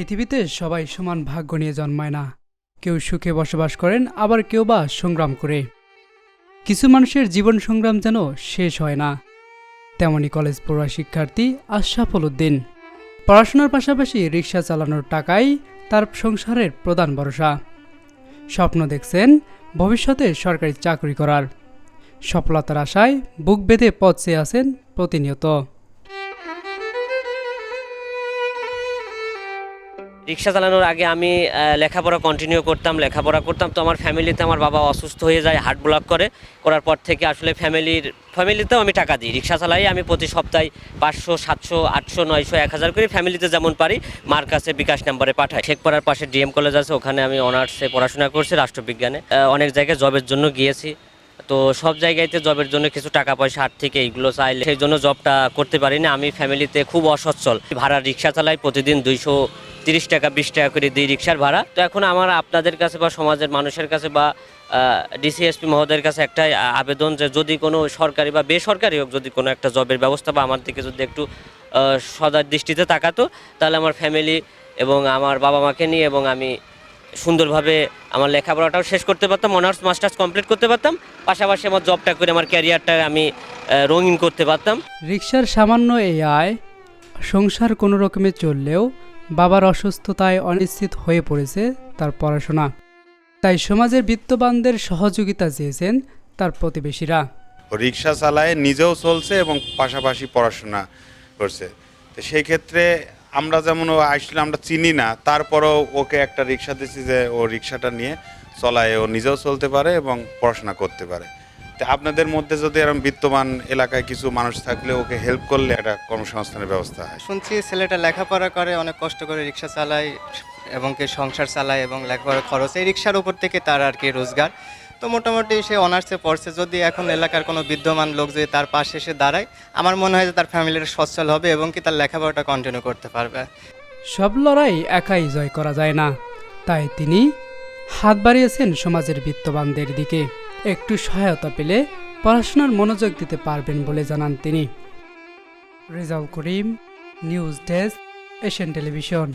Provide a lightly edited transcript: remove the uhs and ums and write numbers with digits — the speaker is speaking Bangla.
পৃথিবীতে সবাই সমান ভাগ্য নিয়ে জন্মায় না। কেউ সুখে বসবাস করেন, আবার কেউ বা সংগ্রাম করে। কিছু মানুষের জীবন সংগ্রাম যেন শেষ হয় না। তেমনি কলেজ পড়ুয়া শিক্ষার্থী আশরাফুল উদ্দিন পড়াশোনার পাশাপাশি রিক্সা চালানোর টাকাই তার সংসারের প্রধান ভরসা। স্বপ্ন দেখছেন ভবিষ্যতে সরকারি চাকরি করার। সফলতার আশায় বুক বেঁধে পথ চেয়ে আছেন প্রতিনিয়ত। রিক্সা চালানোর আগে আমি লেখাপড়া কন্টিনিউ করতাম, তো আমার ফ্যামিলিতে আমার বাবা অসুস্থ হয়ে যায়, হার্ট ব্লক করার পর থেকে আসলে ফ্যামিলিতেও আমি টাকা দিই। রিক্সা চালাই আমি প্রতি সপ্তাহে 500, 700, 800, 900, 1000 করে ফ্যামিলিতে যেমন পারি মার কাছে বিকাশ নাম্বারে পাঠাই। শেখপাড়ার পাশে ডিএম কলেজ আছে, ওখানে আমি অনার্সে পড়াশোনা করছি রাষ্ট্রবিজ্ঞানে। অনেক জায়গায় জবের জন্য গিয়েছি, তো সব জায়গাতে জবের জন্য কিছু টাকা পয়সা আর্থিক এইগুলো চাইলে সেই জন্য জবটা করতে পারি না। আমি ফ্যামিলিতে খুব অসচ্ছল, ভাড়া রিক্সা চালাই, প্রতিদিন 230 টাকা 20 টাকা করে দিই রিক্সার ভাড়া। তো এখন আমার আপনাদের কাছে বা সমাজের মানুষের কাছে বা ডিসিএসপি মহোদয়ের কাছে একটা আবেদন, যে যদি কোনো সরকারি বা বেসরকারি হোক, যদি কোনো একটা জবের ব্যবস্থা বা আমার দিকে যদি একটু সদয় দৃষ্টিতে তাকাতো, তাহলে আমার ফ্যামিলি এবং আমার বাবা মাকে নিয়ে এবং আমি সুন্দরভাবে আমার লেখাপড়াটাও শেষ করতে পারতাম, অনার্স মাস্টার্স কমপ্লিট করতে পারতাম, পাশাপাশি আমার জবটা করে আমার ক্যারিয়ারটা আমি রঙিন করতে পারতাম। রিক্সার সামান্য এই আয় সংসার কোনো রকমে চললেও বাবার অসুস্থতায় অনিশ্চিত হয়ে পড়েছে তার পড়াশোনা। তাই সমাজের বিত্তবানদের সহযোগিতা চেয়েছেন তার প্রতিবেশীরা। রিক্সা চালায়, নিজেও চলছে এবং পাশাপাশি পড়াশোনা করছে। তো সেই ক্ষেত্রে আমরা যেমন আসলে আমরা চিনি না, তারপরেও ওকে একটা রিক্সা দিচ্ছি যে ও রিক্সাটা নিয়ে চলায়, ও নিজেও চলতে পারে এবং পড়াশোনা করতে পারে। তো আপনাদের মধ্যে যদি এরকম বিত্তমান এলাকায় কিছু মানুষ থাকলে ওকে হেল্প করলে একটা কর্মসংস্থানের ব্যবস্থা হয়। শুনছি ছেলেটা লেখাপড়া করে, অনেক কষ্ট করে রিক্সা চালায় এবং কি সংসার চালায় এবং লেখাপড়ার খরচ এই রিক্সার উপর থেকে তার আর কি রোজগার। তো মোটামুটি সে অনার্সে পড়ছে। যদি এখন এলাকার কোনো বিদ্যমান লোক যদি তার পাশে এসে দাঁড়ায়, আমার মনে হয় যে তার ফ্যামিলির সচ্ছল হবে এবং কি তার লেখাপড়াটা কন্টিনিউ করতে পারবে। সব লড়াই একাই জয় করা যায় না, তাই তিনি হাত বাড়িয়েছেন সমাজের বিত্তবানদের দিকে। একটু সহায়তা পেলে পড়াশোনার মনোযোগ দিতে পারবেন বলে জানান তিনি। Rezaul Karim, news desk, Asian television.